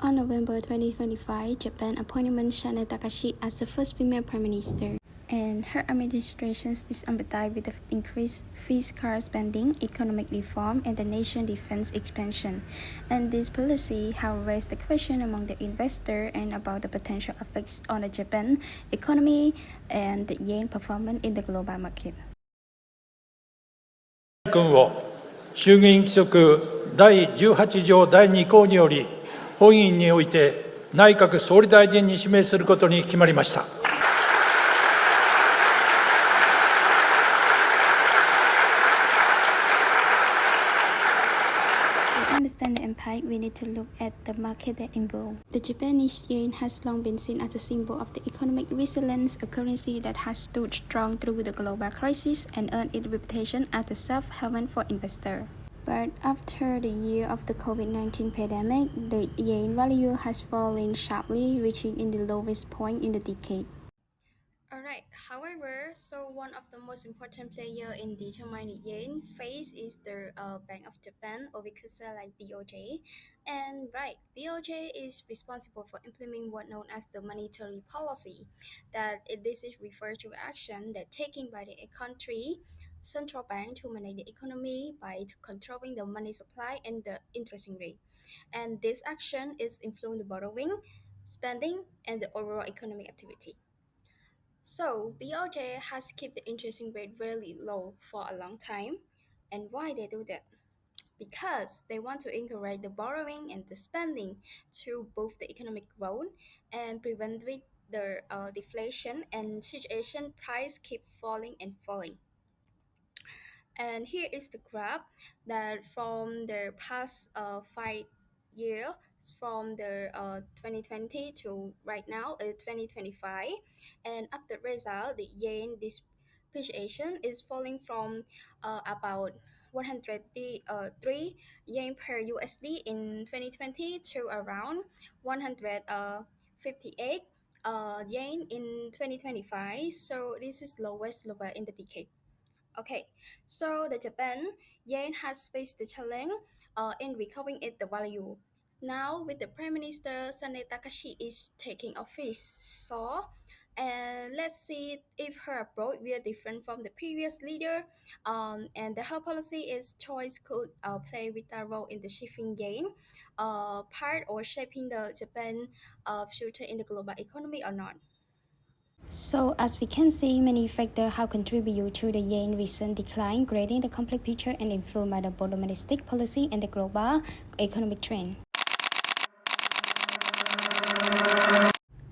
On November 2025, Japan appointed Shane Takashi as the first female prime minister, and her administration is ambitious with the increased fiscal spending, economic reform, and the nation's defense expansion. And this policy have raised the question among the investor and about the potential effects on the Japan economy and the yen performance in the global market. 君を衆議院規則第18条第2項により、本院において内閣総理大臣に指名することに決まりました。To understand the impact, we need to look at the market that involved. The Japanese yen has long been seen as a symbol of the economic resilience, a currency that has stood strong through the global crisis and earned its reputation as a safe haven for investors. But after the year of the COVID-19 pandemic, the yen value has fallen sharply, reaching in the lowest point in the decade. Alright, however, so one of the most important player in determining yen face is the Bank of Japan, or we could say like BOJ. And right, BOJ is responsible for implementing what known as the monetary policy. This is referred to action that taken by the country central bank to manage the economy by controlling the money supply and the interest rate. And this action is influencing the borrowing, spending, and the overall economic activity. So BOJ has kept the interest rate really low for a long time. And why they do that? Because they want to encourage the borrowing and the spending to boost the economic growth and prevent the deflation and situation price keep falling and falling. And here is the graph that from the past 5 years, from the 2020 to right now 2025. And after result, the yen depreciation is falling from about 103 yen per USD in 2020 to around 158 yen in 2025. So this is lowest level in the decade. Okay, so the Japan yen has faced the challenge in recovering its value. Now, with the Prime Minister Sane Takashi is taking office, so and let's see if her approach will different from the previous leader. And her policy is choice could play with a role in the shifting yen, part or shaping the Japan future in the global economy or not. So, as we can see, many factors have contributed to the yen recent decline, creating the complex picture and influenced by the both domestic policy and the global economic trend.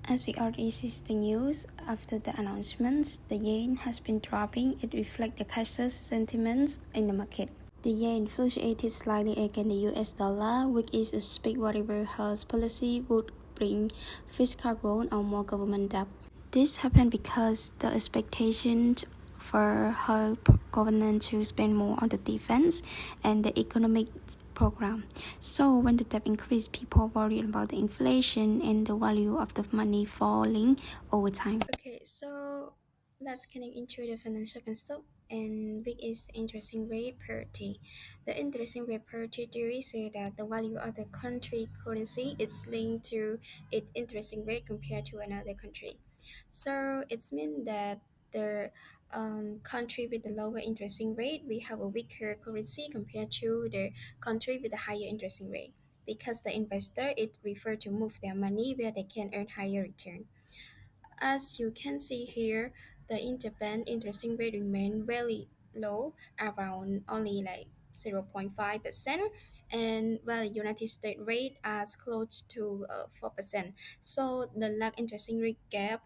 As we already see the news, after the announcements, the yen has been dropping. It reflects the cautious sentiments in the market. The yen fluctuated slightly against the US dollar, which is a speak whatever her policy would bring fiscal growth or more government debt. This happened because the expectation for her government to spend more on the defense and the economic program. So when the debt increased, people worried about the inflation and the value of the money falling over time. Okay, so let's connect into the financial concept and which is interesting rate parity. The interesting rate parity theory says that the value of the country currency is linked to its interesting rate compared to another country. So it means that the country with the lower interesting rate, we have a weaker currency compared to the country with a higher interesting rate. Because the investor, it refer to move their money where they can earn higher return. As you can see here, the in Japan interesting rate remain very low, around only like 0.5%, and while United States rate as close to 4%. So the lack interesting rate gap,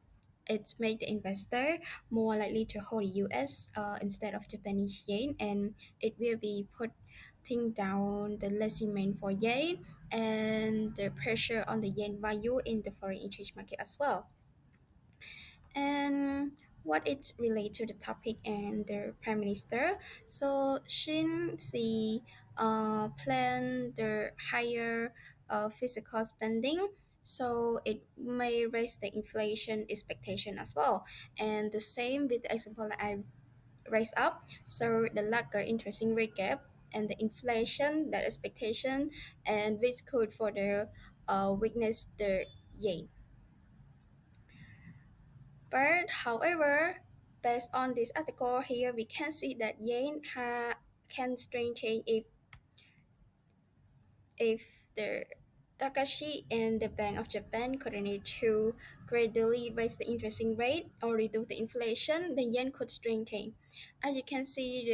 it make the investor more likely to hold US instead of Japanese yen, and it will be putting down the sentiment for yen and the pressure on the yen value in the foreign exchange market as well. And what it relate to the topic and the prime minister. So Shin Si plan the higher physical spending, so it may raise the inflation expectation as well. And the same with the example that I raised up, so the larger interesting rate gap and the inflation that expectation and risk code for the weakness the yen. But however, based on this article here, we can see that yen can strengthen if the Takashi and the Bank of Japan coordinate to gradually raise the interest rate or reduce the inflation, the yen could strengthen. As you can see,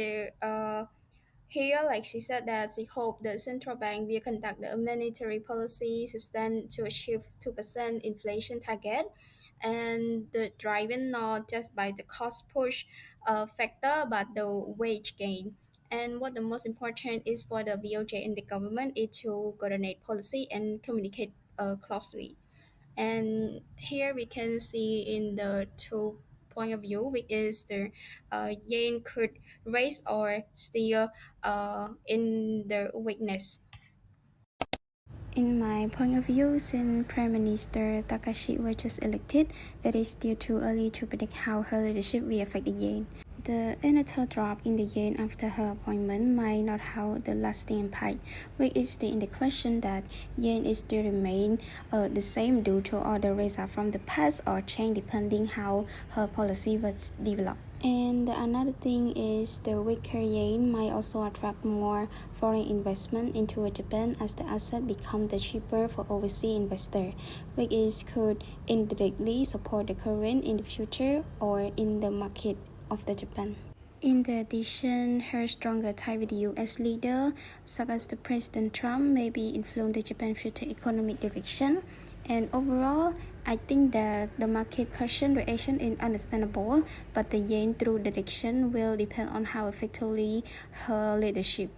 here, like she said, that she hoped the central bank will conduct a monetary policy sustained to achieve 2% inflation target, and the driven not just by the cost push factor but the wage gain. And what the most important is for the BOJ and the government is to coordinate policy and communicate closely. And here we can see in the two point of view, which is the yen could raise or steer in the weakness. In my point of view, since Prime Minister Takashi was just elected, it is still too early to predict how her leadership will affect the yen. The initial drop in the yen after her appointment might not have the lasting impact, which is the indication that yen is still remain the same due to other results from the past or change depending how her policy was developed. And another thing is the weaker yen might also attract more foreign investment into Japan as the asset become the cheaper for overseas investors, which is could indirectly support the currency in the future or in the market of the Japan. In addition, her stronger tie with the U.S. leader, such as the President Trump, maybe influence the Japan's future economic direction. And overall, I think that the market caution reaction is understandable, but the yen true direction will depend on how effectively her leadership.